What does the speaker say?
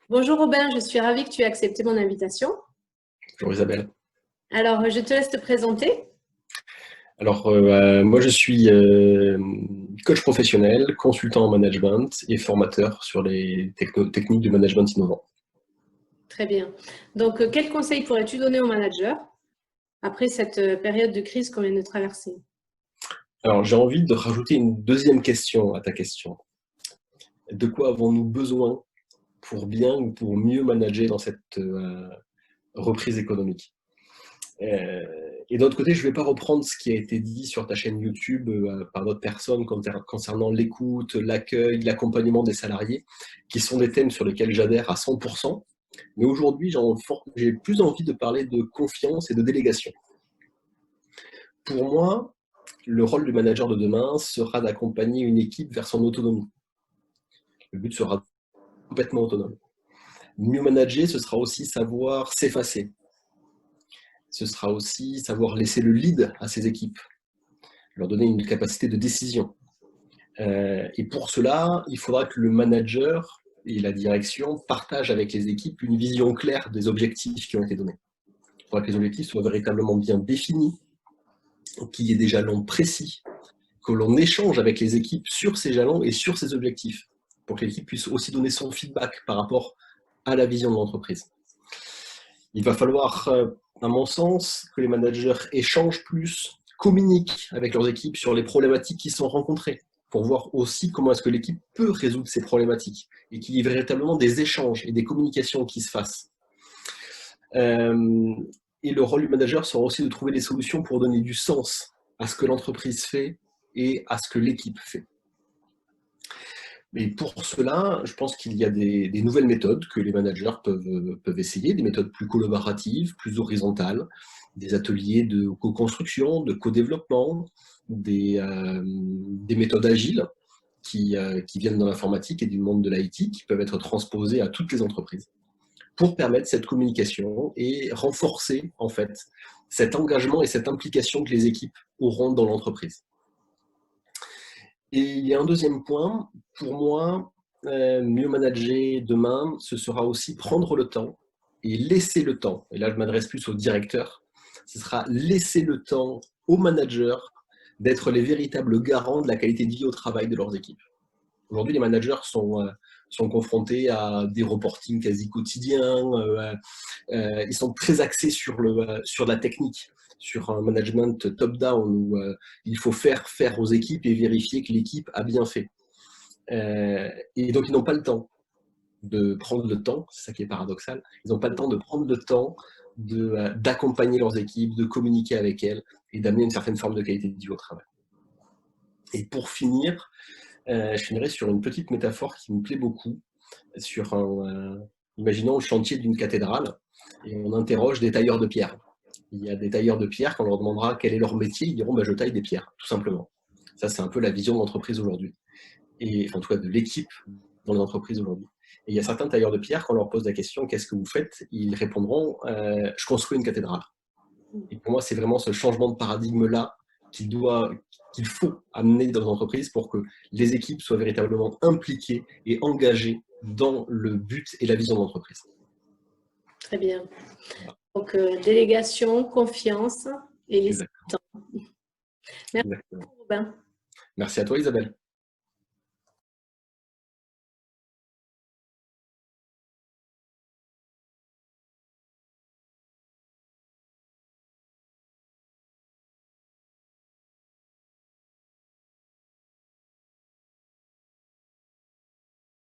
Bonjour Robin, je suis ravie que tu aies accepté mon invitation. Bonjour Isabelle. Alors, je te laisse te présenter. Alors, moi je suis coach professionnel, consultant en management et formateur sur les techniques de management innovant. Très bien. Donc, quels conseils pourrais-tu donner aux managers après cette période de crise qu'on vient de traverser? Alors, j'ai envie de rajouter une deuxième question à ta question. De quoi avons-nous besoin pour bien ou pour mieux manager dans cette reprise économique? Et d'autre côté, je ne vais pas reprendre ce qui a été dit sur ta chaîne YouTube par d'autres personnes concernant l'écoute, l'accueil, l'accompagnement des salariés, qui sont des thèmes sur lesquels j'adhère à 100%. Mais aujourd'hui, j'ai plus envie de parler de confiance et de délégation. Pour moi, le rôle du manager de demain sera d'accompagner une équipe vers son autonomie. Le but sera complètement autonome. Mieux manager, ce sera aussi savoir s'effacer. Ce sera aussi savoir laisser le lead à ses équipes, leur donner une capacité de décision. Et pour cela, il faudra que le manager et la direction partagent avec les équipes une vision claire des objectifs qui ont été donnés. Il faudra que les objectifs soient véritablement bien définis, qu'il y ait des jalons précis, que l'on échange avec les équipes sur ces jalons et sur ces objectifs, pour que l'équipe puisse aussi donner son feedback par rapport à la vision de l'entreprise. Il va falloir, à mon sens, que les managers échangent plus, communiquent avec leurs équipes sur les problématiques qui sont rencontrées, pour voir aussi comment est-ce que l'équipe peut résoudre ces problématiques, et qu'il y ait véritablement des échanges et des communications qui se fassent. Et le rôle du manager sera aussi de trouver des solutions pour donner du sens à ce que l'entreprise fait et à ce que l'équipe fait. Mais pour cela, je pense qu'il y a des nouvelles méthodes que les managers peuvent essayer, des méthodes plus collaboratives, plus horizontales, des ateliers de co-construction, de co-développement, des méthodes agiles qui viennent dans l'informatique et du monde de l'IT, qui peuvent être transposées à toutes les entreprises pour permettre cette communication et renforcer en fait cet engagement et cette implication que les équipes auront dans l'entreprise. Et il y a un deuxième point, pour moi, mieux manager demain, ce sera aussi prendre le temps et laisser le temps. Et là, je m'adresse plus au directeur. Ce sera laisser le temps aux managers d'être les véritables garants de la qualité de vie au travail de leurs équipes. Aujourd'hui, les managers sont confrontés à des reportings quasi quotidiens. Ils sont très axés sur la technique, sur un management top-down où il faut faire aux équipes et vérifier que l'équipe a bien fait. Et donc, ils n'ont pas le temps de prendre le temps, c'est ça qui est paradoxal, ils n'ont pas le temps de prendre le temps d'accompagner leurs équipes, de communiquer avec elles et d'amener une certaine forme de qualité de vie au travail. Et pour finir, je finirai sur une petite métaphore qui me plaît beaucoup, sur imaginons le chantier d'une cathédrale, et on interroge des tailleurs de pierre. Il y a des tailleurs de pierre, quand on leur demandera quel est leur métier, ils diront bah, je taille des pierres, tout simplement. Ça, c'est un peu la vision de l'entreprise aujourd'hui, et enfin, en tout cas de l'équipe dans les entreprises aujourd'hui. Et il y a certains tailleurs de pierre, quand on leur pose la question qu'est-ce que vous faites, ils répondront je construis une cathédrale. Et pour moi, c'est vraiment ce changement de paradigme-là qu'il faut amener dans les entreprises pour que les équipes soient véritablement impliquées et engagées dans le but et la vision de l'entreprise. Très bien. Voilà. Donc, délégation, confiance et laisser le temps. Merci Exactement. Robin. Merci à toi Isabelle.